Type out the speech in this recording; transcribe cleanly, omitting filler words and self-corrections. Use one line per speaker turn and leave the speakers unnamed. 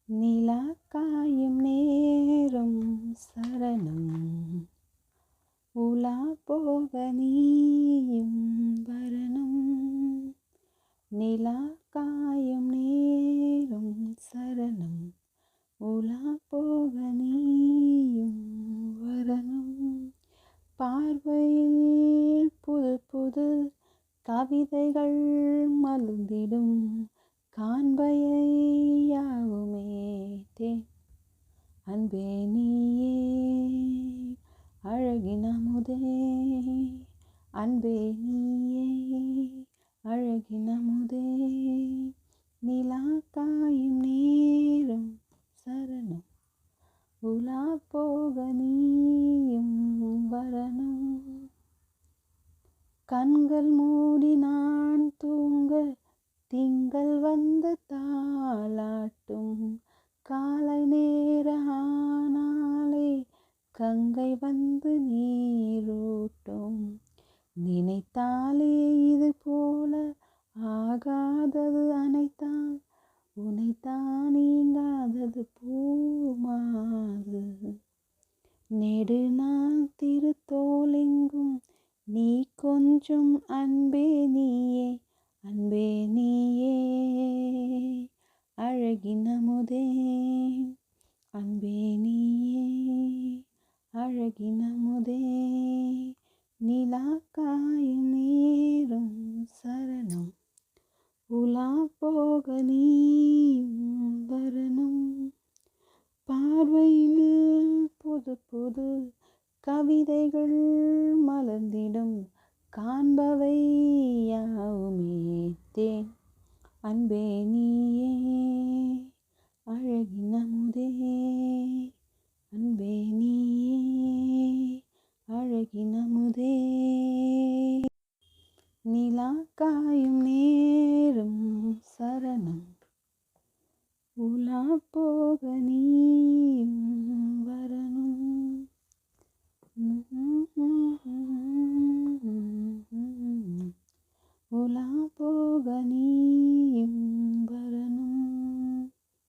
நிலா காயும் நேரம் சரணம், உலா போக நீயும் வரணும். நிலா காயும் நேரம் சரணம், உலா போக நீயும் வரணும். பார்வையில் புது புது கவிதைகள் மலர்ந்திடும், காண்பையை யாவுமே தேன். அன்பே நீயே அழகின் அமுதே, அன்பே நீயே அழகின் அமுதே. நிலா காயும் நேரம் சரணம், உலா போக நீயும் வரணும். கண்கள் மூடி நான் தூங்க திங்கள் வந்து தாலாட்டும், காலை நேர ஆனாலே கங்கை வந்து நீரூட்டும். நினைத்தாலே இது போல ஆகாதது அனைத்தான், உனைத்தான் நீங்காதது பூமாது. நெடுநாள் திருத்தோலெங்கும் நீ கொஞ்சம் அன்பே நீயே, அன்பே நீயே அழகின் அமுதே, அன்பே நீயே அழகின் அமுதே. நிலா காயும் நேரம் சரணம், உலா போக நீயும் வரணும். பார்வையில் புது புது கவிதைகள் மலர்ந்திடும், காண்பவை யாவுமே தேன். அன்பே நீயே அழகின் அமுதே, அன்பே நீயே அழகின் அமுதே. நிலா காயும் நேரம் சரணம், உலா போக நீயும்